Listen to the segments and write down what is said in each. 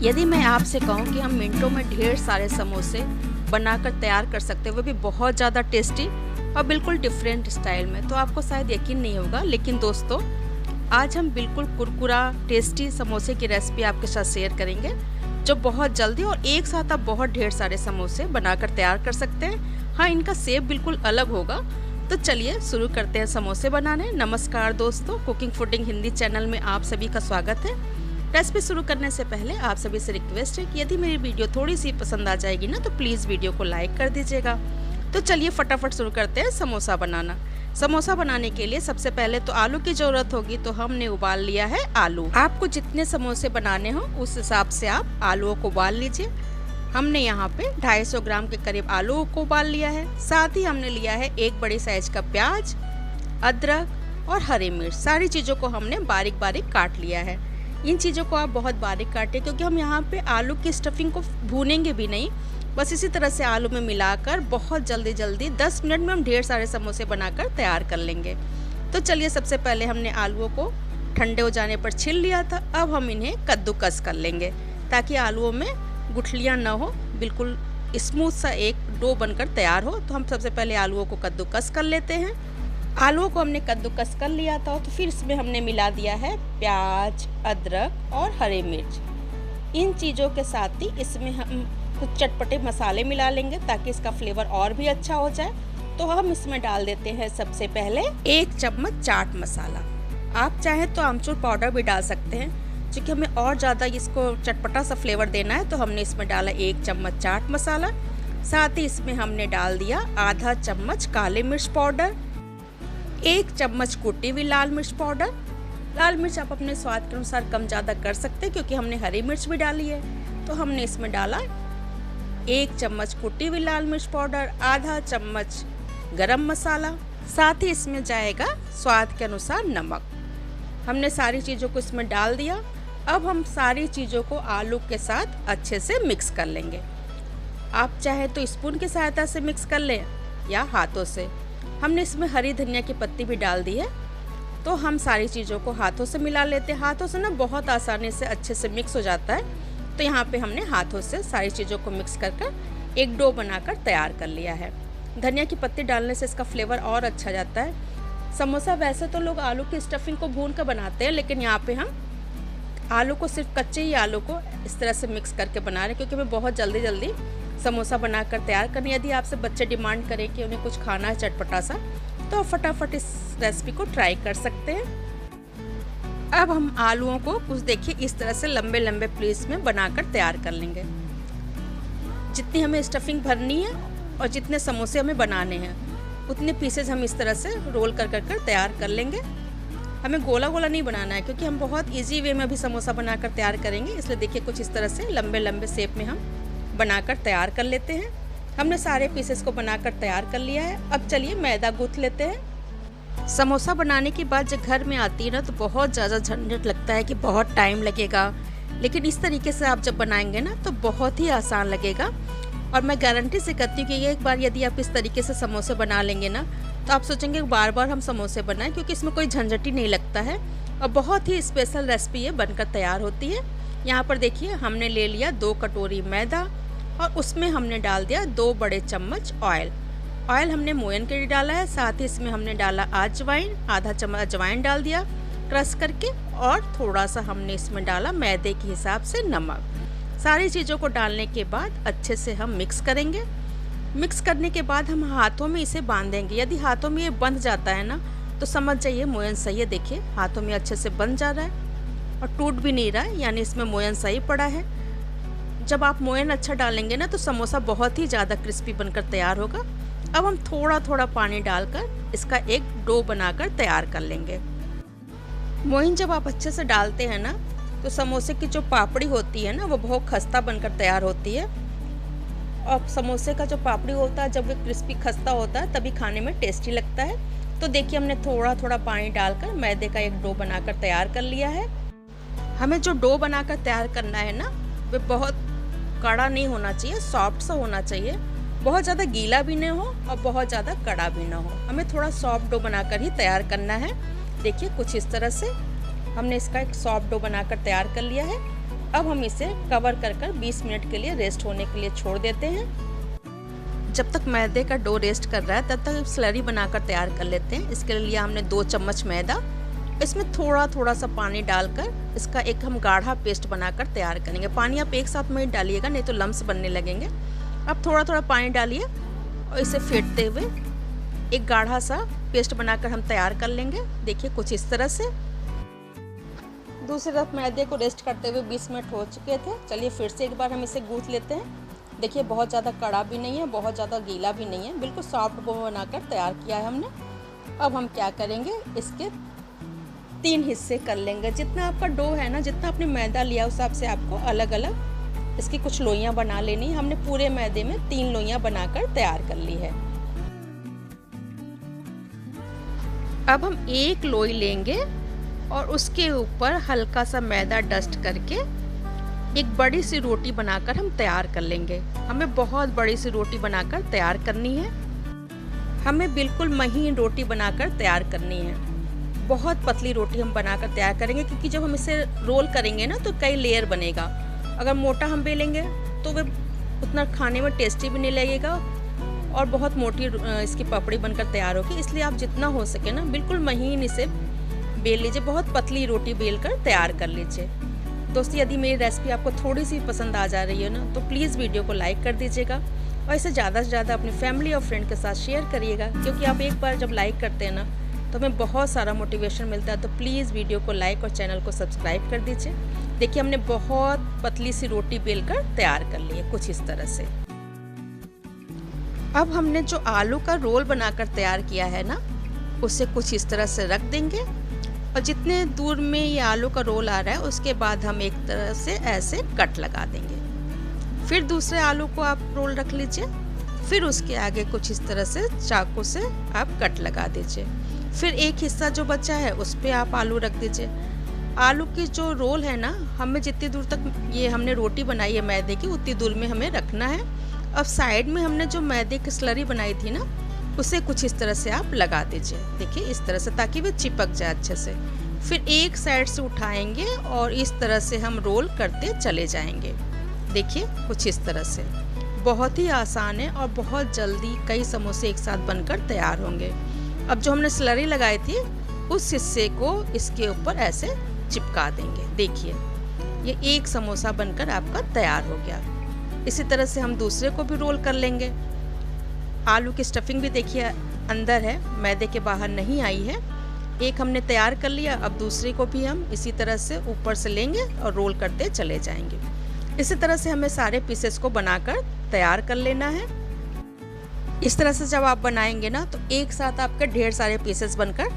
यदि मैं आपसे कहूँ कि हम मिनटों में ढेर सारे समोसे बनाकर तैयार कर सकते हैं, वो भी बहुत ज़्यादा टेस्टी और बिल्कुल डिफरेंट स्टाइल में, तो आपको शायद यकीन नहीं होगा। लेकिन दोस्तों, आज हम बिल्कुल कुरकुरा टेस्टी समोसे की रेसिपी आपके साथ शेयर करेंगे, जो बहुत जल्दी और एक साथ आप बहुत ढेर सारे समोसे बनाकर तैयार कर सकते हैं। हाँ, इनका शेप बिल्कुल अलग होगा। तो चलिए शुरू करते हैं समोसे बनाने। नमस्कार दोस्तों, कुकिंग फूडिंग हिंदी चैनल में आप सभी का स्वागत है। रेसिपी शुरू करने से पहले आप सभी से रिक्वेस्ट है कि यदि मेरी वीडियो थोड़ी सी पसंद आ जाएगी ना, तो प्लीज़ वीडियो को लाइक कर दीजिएगा। तो चलिए फटाफट शुरू करते हैं समोसा बनाना। समोसा बनाने के लिए सबसे पहले तो आलू की ज़रूरत होगी, तो हमने उबाल लिया है आलू। आपको जितने समोसे बनाने हो उस हिसाब से आप आलूओं को उबाल लीजिए। हमने यहाँ पे 250 ग्राम के करीब आलू को उबाल लिया है। साथ ही हमने लिया है एक बड़ी साइज का प्याज, अदरक और हरी मिर्च। सारी चीज़ों को हमने बारीक बारीक काट लिया है। इन चीज़ों को आप बहुत बारीक काटें, क्योंकि हम यहाँ पे आलू की स्टफिंग को भूनेंगे भी नहीं, बस इसी तरह से आलू में मिलाकर बहुत जल्दी 10 मिनट में हम ढेर सारे समोसे बनाकर तैयार कर लेंगे। तो चलिए, सबसे पहले हमने आलूओं को ठंडे हो जाने पर छील लिया था। अब हम इन्हें कद्दूकस कर लेंगे ताकि आलूओं में गुठलियाँ ना हो, बिल्कुल स्मूथ सा एक डो बनकर तैयार हो। तो हम सबसे पहले आलूओं को कद्दूकस कर लेते हैं। आलूओं को हमने कद्दूकस कर लिया था, तो फिर इसमें हमने मिला दिया है प्याज, अदरक और हरी मिर्च। इन चीज़ों के साथ ही इसमें हम कुछ चटपटे मसाले मिला लेंगे ताकि इसका फ्लेवर और भी अच्छा हो जाए। तो हम इसमें डाल देते हैं सबसे पहले 1 चम्मच चाट मसाला। आप चाहें तो आमचूर पाउडर भी डाल सकते हैं, क्योंकि हमें और ज़्यादा इसको चटपटा सा फ्लेवर देना है। तो हमने इसमें डाला 1 चम्मच चाट मसाला। साथ ही इसमें हमने डाल दिया आधा चम्मच काली मिर्च पाउडर, 1 चम्मच कुटी हुई लाल मिर्च पाउडर। लाल मिर्च आप अपने स्वाद के अनुसार कम ज़्यादा कर सकते हैं, क्योंकि हमने हरी मिर्च भी डाली है। तो हमने इसमें डाला 1 चम्मच कुटी हुई लाल मिर्च पाउडर, आधा चम्मच गरम मसाला। साथ ही इसमें जाएगा स्वाद के अनुसार नमक। हमने सारी चीज़ों को इसमें डाल दिया। अब हम सारी चीज़ों को आलू के साथ अच्छे से मिक्स कर लेंगे। आप चाहे तो स्पून की सहायता से मिक्स कर लें या हाथों से। हमने इसमें हरी धनिया की पत्ती भी डाल दी है। तो हम सारी चीज़ों को हाथों से मिला लेते हैं। हाथों से ना बहुत आसानी से अच्छे से मिक्स हो जाता है। तो यहाँ पे हमने हाथों से सारी चीज़ों को मिक्स कर एक डो बनाकर तैयार कर लिया है। धनिया की पत्ती डालने से इसका फ्लेवर और अच्छा जाता है। समोसा वैसे तो लोग आलू की स्टफिंग को भून कर बनाते हैं, लेकिन यहाँ पे हम आलू को सिर्फ कच्चे ही आलू को इस तरह से मिक्स करके बना रहे हैं, क्योंकि हमें बहुत जल्दी समोसा बनाकर तैयार करनी। यदि आपसे बच्चे डिमांड करें कि उन्हें कुछ खाना है चटपटा सा, तो आप फटाफट इस रेसिपी को ट्राई कर सकते हैं। अब हम आलूओं को कुछ देखिए इस तरह से लंबे लंबे पीस में बनाकर तैयार कर लेंगे। जितनी हमें स्टफिंग भरनी है और जितने समोसे हमें बनाने हैं, उतने पीसेज हम इस तरह से रोल कर तैयार कर लेंगे। हमें गोला गोला नहीं बनाना है, क्योंकि हम बहुत इजी वे में भी समोसा बनाकर तैयार करेंगे। इसलिए देखिए कुछ इस तरह से लंबे लंबे शेप में हम बनाकर तैयार कर लेते हैं। हमने सारे पीसेस को बनाकर तैयार कर लिया है। अब चलिए मैदा गूँथ लेते हैं। समोसा बनाने की बात जब घर में आती है ना, तो बहुत ज़्यादा झंझट लगता है कि बहुत टाइम लगेगा, लेकिन इस तरीके से आप जब बनाएंगे ना, तो बहुत ही आसान लगेगा। और मैं गारंटी से कहती हूँ कि एक बार यदि आप इस तरीके से समोसे बना लेंगे ना, तो आप सोचेंगे बार बार हम समोसे बनाएं, क्योंकि इसमें कोई झंझट ही नहीं लगता है और बहुत ही स्पेशल रेसिपी ये बनकर तैयार होती है। यहाँ पर देखिए हमने ले लिया 2 कटोरी मैदा और उसमें हमने डाल दिया 2 बड़े चम्मच ऑयल। ऑयल हमने मोयन के लिए डाला है। साथ ही इसमें हमने डाला अजवाइन, आधा चम्मच अजवाइन डाल दिया क्रश करके, और थोड़ा सा हमने इसमें डाला मैदे के हिसाब से नमक। सारी चीज़ों को डालने के बाद अच्छे से हम मिक्स करेंगे। मिक्स करने के बाद हम हाथों में इसे बांधेंगे। यदि हाथों में ये बंध जाता है ना, तो समझ जाइए मोयन सही है। देखिए हाथों में अच्छे से बंध जा रहा है और टूट भी नहीं रहा है, यानी इसमें मोयन सही पड़ा है। जब आप मोयन अच्छा डालेंगे ना, तो समोसा बहुत ही ज़्यादा क्रिस्पी बनकर तैयार होगा। अब हम थोड़ा थोड़ा पानी डालकर इसका एक डो बनाकर तैयार कर लेंगे। मोयन जब आप अच्छे से डालते हैं ना, तो समोसे की जो पापड़ी होती है ना, वो बहुत खस्ता बनकर तैयार होती है। और समोसे का जो पापड़ी होता है, जब वो क्रिस्पी खस्ता होता है, तभी खाने में टेस्टी लगता है। तो देखिए हमने थोड़ा थोड़ा पानी डालकर मैदे का एक डो बनाकर तैयार कर लिया है। हमें जो डो बनाकर तैयार करना है ना, वो बहुत कड़ा नहीं होना चाहिए, सॉफ्ट सा होना चाहिए। बहुत ज़्यादा गीला भी नहीं हो और बहुत ज़्यादा कड़ा भी ना हो। हमें थोड़ा सॉफ्ट डो बनाकर ही तैयार करना है। देखिए कुछ इस तरह से हमने इसका एक सॉफ्ट डो बनाकर तैयार कर लिया है। अब हम इसे कवर कर 20 मिनट के लिए रेस्ट होने के लिए छोड़ देते हैं। जब तक मैदे का डो रेस्ट कर रहा है तब तक स्लरी बनाकर तैयार कर लेते हैं। इसके लिए हमने 2 चम्मच मैदा, इसमें थोड़ा सा पानी डालकर इसका एक हम गाढ़ा पेस्ट बनाकर तैयार करेंगे। पानी आप एक साथ में ही डालिएगा, नहीं तो लम्स बनने लगेंगे। अब थोड़ा पानी डालिए और इसे फेंटते हुए एक गाढ़ा सा पेस्ट बनाकर हम तैयार कर लेंगे। देखिए कुछ इस तरह से। दूसरी तरफ मैदे को रेस्ट करते हुए 20 मिनट हो चुके थे। चलिए फिर से एक बार हम इसे गूंथ लेते हैं। देखिए बहुत ज़्यादा कड़ा भी नहीं है, बहुत ज़्यादा गीला भी नहीं है, बिल्कुल सॉफ्ट डो बनाकर तैयार किया है हमने। अब हम क्या करेंगे, इसके 3 हिस्से कर लेंगे। जितना आपका डो है ना, जितना आपने मैदा लिया उस हिसाब से आपको अलग अलग इसकी कुछ लोइयाँ बना लेनी। हमने पूरे मैदे में 3 लोइयाँ बनाकर तैयार कर ली है। अब हम एक लोई लेंगे और उसके ऊपर हल्का सा मैदा डस्ट करके एक बड़ी सी रोटी बनाकर हम तैयार कर लेंगे। हमें बहुत बड़ी सी रोटी बनाकर तैयार करनी है। हमें बिल्कुल महीन रोटी बनाकर तैयार करनी है। बहुत पतली रोटी हम बनाकर तैयार करेंगे, क्योंकि जब हम इसे रोल करेंगे ना तो कई लेयर बनेगा। अगर मोटा हम बेलेंगे तो वह उतना खाने में टेस्टी भी नहीं लगेगा और बहुत मोटी इसकी पपड़ी बनकर तैयार होगी। इसलिए आप जितना हो सके ना बिल्कुल महीन इसे बेल लीजिए, बहुत पतली रोटी बेल कर तैयार कर लीजिए। दोस्तों यदि मेरी रेसिपी आपको थोड़ी सी पसंद आ जा रही है ना तो प्लीज़ वीडियो को लाइक कर दीजिएगा और इसे ज़्यादा से ज़्यादा अपनी फैमिली और फ्रेंड के साथ शेयर करिएगा, क्योंकि आप एक बार जब लाइक करते हैं ना तो हमें बहुत सारा मोटिवेशन मिलता है। तो प्लीज़ वीडियो को लाइक और चैनल को सब्सक्राइब कर दीजिए। देखिए हमने बहुत पतली सी रोटी बेल कर तैयार कर ली है कुछ इस तरह से। अब हमने जो आलू का रोल बनाकर तैयार किया है ना, उसे कुछ इस तरह से रख देंगे और जितने दूर में ये आलू का रोल आ रहा है उसके बाद हम एक तरह से ऐसे कट लगा देंगे। फिर दूसरे आलू को आप रोल रख लीजिए, फिर उसके आगे कुछ इस तरह से चाकू से आप कट लगा दीजिए। फिर एक हिस्सा जो बचा है उस पर आप आलू रख दीजिए। आलू की जो रोल है ना, हमें जितनी दूर तक ये हमने रोटी बनाई है मैदे की उतनी दूर में हमें रखना है। अब साइड में हमने जो मैदे की स्लरी बनाई थी ना, उसे कुछ इस तरह से आप लगा दीजिए। देखिए इस तरह से, ताकि वो चिपक जाए अच्छे से। फिर एक साइड से उठाएंगे और इस तरह से हम रोल करते चले जाएंगे। देखिए कुछ इस तरह से। बहुत ही आसान है और बहुत जल्दी कई समोसे एक साथ बनकर तैयार होंगे। अब जो हमने स्लरी लगाई थी उस हिस्से को इसके ऊपर ऐसे चिपका देंगे। देखिए ये एक समोसा बनकर आपका तैयार हो गया। इसी तरह से हम दूसरे को भी रोल कर लेंगे। आलू की स्टफिंग भी देखिए अंदर है, मैदे के बाहर नहीं आई है। एक हमने तैयार कर लिया, अब दूसरे को भी हम इसी तरह से ऊपर से लेंगे और रोल करते चले जाएंगे। इसी तरह से हमें सारे पीसेस को बनाकर तैयार कर लेना है। इस तरह से जब आप बनाएंगे ना तो एक साथ आपके ढेर सारे पीसेस बनकर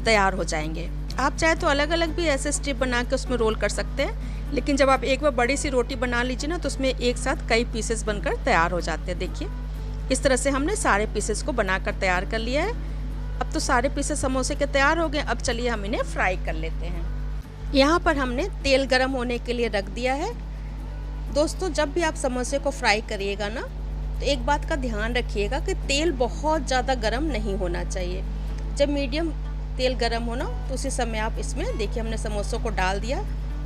तैयार हो जाएंगे। आप चाहे तो अलग अलग भी ऐसे स्ट्रिप बना के उसमें रोल कर सकते हैं, लेकिन जब आप एक बार बड़ी सी रोटी बना लीजिए ना तो उसमें एक साथ कई पीसेस बनकर तैयार हो जाते हैं। देखिए इस तरह से हमने सारे पीसेस को बनाकर तैयार कर लिया है। अब तो सारे पीसेस समोसे के तैयार हो गए। अब चलिए हम इन्हें फ्राई कर लेते हैं। यहाँ पर हमने तेल गरम होने के लिए रख दिया है। दोस्तों जब भी आप समोसे को फ्राई करिएगा ना तो एक बात का ध्यान रखिएगा कि तेल बहुत ज़्यादा गरम नहीं होना चाहिए। जब मीडियम तेल गरम हो ना तो उसी समय आप इसमें देखिए हमने समोसों को डाल दिया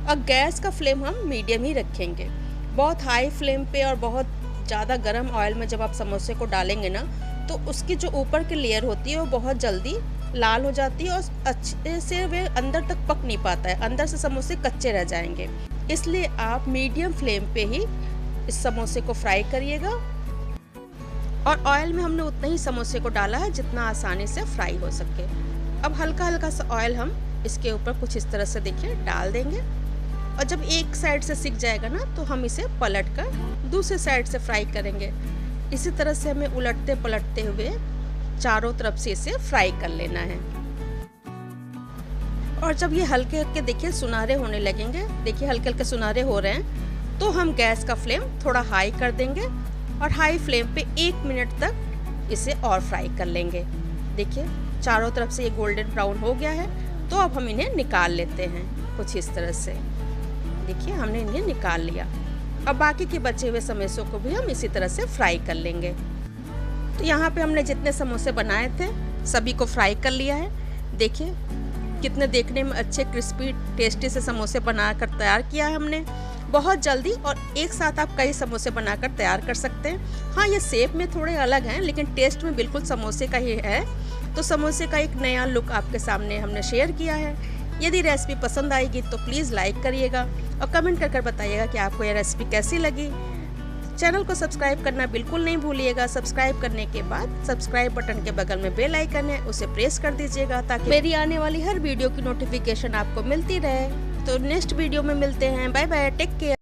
और गैस का फ्लेम हम मीडियम ही रखेंगे। बहुत हाई फ्लेम पे और बहुत ज़्यादा गरम ऑयल में जब आप समोसे को डालेंगे ना तो उसकी जो ऊपर की लेयर होती है वो बहुत जल्दी लाल हो जाती है और अच्छे से वे अंदर तक पक नहीं पाता है, अंदर से समोसे कच्चे रह जाएंगे। इसलिए आप मीडियम फ्लेम पे ही इस समोसे को फ्राई करिएगा और ऑयल में हमने उतना ही समोसे को डाला है जितना आसानी से फ्राई हो सके। अब हल्का हल्का सा ऑयल हम इसके ऊपर कुछ इस तरह से देखिए डाल देंगे और जब एक साइड से सिक जाएगा ना तो हम इसे पलट कर दूसरे साइड से फ्राई करेंगे। इसी तरह से हमें उलटते पलटते हुए चारों तरफ से इसे फ्राई कर लेना है। और जब ये हल्के हल्के देखिए सुनहरे होने लगेंगे, देखिए हल्के हल्के सुनहरे हो रहे हैं, तो हम गैस का फ्लेम थोड़ा हाई कर देंगे और हाई फ्लेम पे 1 मिनट तक इसे और फ्राई कर लेंगे। देखिए चारों तरफ से ये गोल्डन ब्राउन हो गया है, तो अब हम इन्हें निकाल लेते हैं कुछ इस तरह से। देखिए हमने इन्हें निकाल लिया। अब बाकी के बचे हुए समोसों को भी हम इसी तरह से फ्राई कर लेंगे। तो यहाँ पे हमने जितने समोसे बनाए थे सभी को फ्राई कर लिया है। देखिए कितने देखने में अच्छे क्रिस्पी टेस्टी से समोसे बनाकर तैयार किया है हमने। बहुत जल्दी और एक साथ आप कई समोसे बनाकर तैयार कर सकते हैं। हाँ, ये शेप में थोड़े अलग हैं लेकिन टेस्ट में बिल्कुल समोसे का ही है। तो समोसे का एक नया लुक आपके सामने हमने शेयर किया है। यदि रेसिपी पसंद आएगी तो प्लीज़ लाइक करिएगा और कमेंट कर बताइएगा कि आपको यह रेसिपी कैसी लगी। चैनल को सब्सक्राइब करना बिल्कुल नहीं भूलिएगा। सब्सक्राइब करने के बाद सब्सक्राइब बटन के बगल में बेल आइकन है, उसे प्रेस कर दीजिएगा ताकि मेरी आने वाली हर वीडियो की नोटिफिकेशन आपको मिलती रहे। तो नेक्स्ट वीडियो में मिलते हैं। Bye bye, take care.